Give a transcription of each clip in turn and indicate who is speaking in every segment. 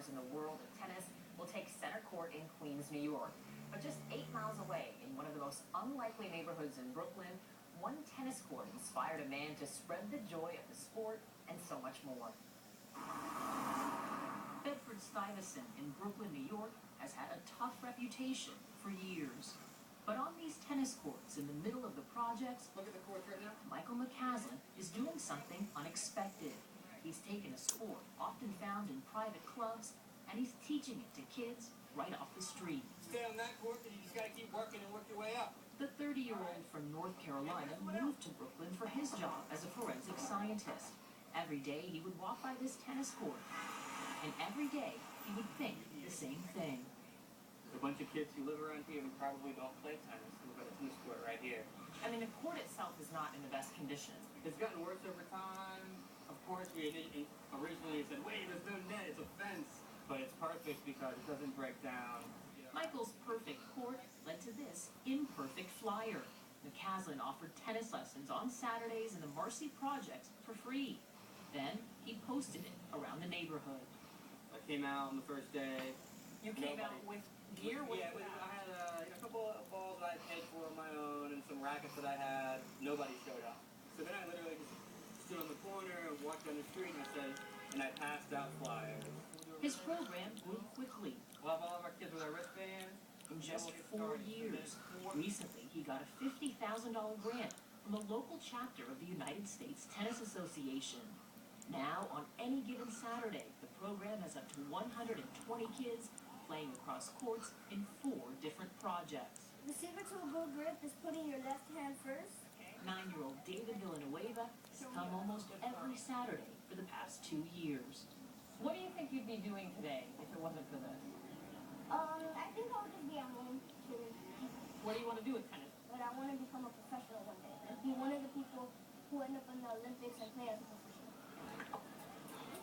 Speaker 1: stars in the world of tennis will take center court in Queens, New York. But just 8 miles away, in one of the most unlikely neighborhoods in Brooklyn, one tennis court inspired a man to spread the joy of the sport and so much more. Bedford-Stuyvesant in Brooklyn, New York, has had a tough reputation for years. But on these tennis courts in the middle of the projects,
Speaker 2: look at the courts right now.
Speaker 1: Michael McCaslin is doing something unexpected. He's taken a sport often found in private clubs, and he's teaching it to kids right off the street.
Speaker 2: Stay on that court, and you just got to keep working and work your way up.
Speaker 1: The 30-year-old from North Carolina moved to Brooklyn for his job as a forensic scientist. Every day he would walk by this tennis court, and every day he would think the same thing.
Speaker 2: There's a bunch of kids who live around here who probably don't play tennis. We've got a tennis court right here.
Speaker 1: I mean, the court itself is not in the best condition.
Speaker 2: It's gotten worse over time. Of course, we originally said, wait, there's no net, it's a fence. But it's perfect because it doesn't break down.
Speaker 1: Michael's perfect court led to this imperfect flyer. McCaslin offered tennis lessons on Saturdays in the Marcy Projects for free. Then he posted it around the neighborhood.
Speaker 2: I came out on the first day.
Speaker 1: You came out with gear?
Speaker 2: Yeah, I had a couple of balls that I paid for on my own and some rackets that I had. Nobody showed up. So then I literally just stood on the corner and walked down the street and I passed out flyers.
Speaker 1: His program grew quickly.
Speaker 2: We'll have all of our kids with our wristbands.
Speaker 1: In just 4 years. Recently, he got a $50,000 grant from the local chapter of the United States Tennis Association. Now, on any given Saturday, the program has up to 120 kids playing across courts in 4 different projects.
Speaker 3: The secret to a good grip is putting your left hand first.
Speaker 1: 9-year-old David Villanueva has come almost every Saturday for the past 2 years. What do you think you'd be doing today if it wasn't for this?
Speaker 3: I think I would just be at home too.
Speaker 1: What do you want to do with tennis?
Speaker 3: But I want to become a professional one day. And be one of the people who end up in the Olympics and play as a professional.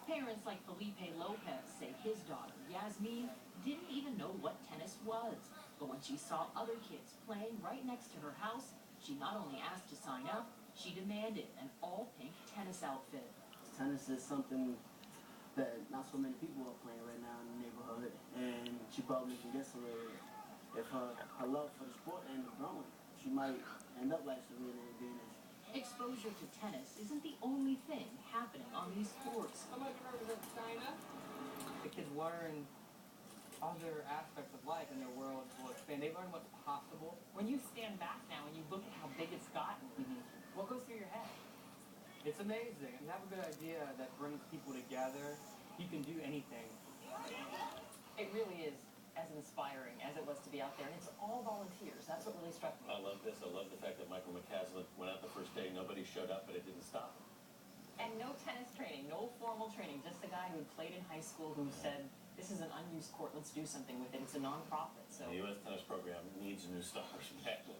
Speaker 1: Parents like Felipe Lopez say his daughter, Yasmin, didn't even know what tennis was. But when she saw other kids playing right next to her house, she not only asked to sign up, she demanded an all-pink tennis outfit.
Speaker 4: Tennis is something that not so many people are playing right now in the neighborhood, and she probably can get somewhere. If her love for the sport ends up growing, she might end up like Serena and Venus.
Speaker 1: Exposure to tennis isn't the only thing happening on these courts.
Speaker 2: I'm like represent China. The kids learn other aspects of life and their world will expand. They learn what's possible.
Speaker 1: When you stand back now and you look at how big it's gotten, what goes through your head?
Speaker 2: It's amazing. You have a good idea that brings people together. You can do anything.
Speaker 1: It really is as inspiring as it was to be out there. And it's all volunteers. That's what really struck me.
Speaker 5: I love this. I love the fact that Michael McCaslin went out the first day. Nobody showed up, but it didn't stop.
Speaker 1: And no tennis training, no formal training. Just a guy who had played in high school who said, this is an unused court. Let's do something with it. It's a non-profit. So
Speaker 5: The U.S. tennis program needs new stars badly.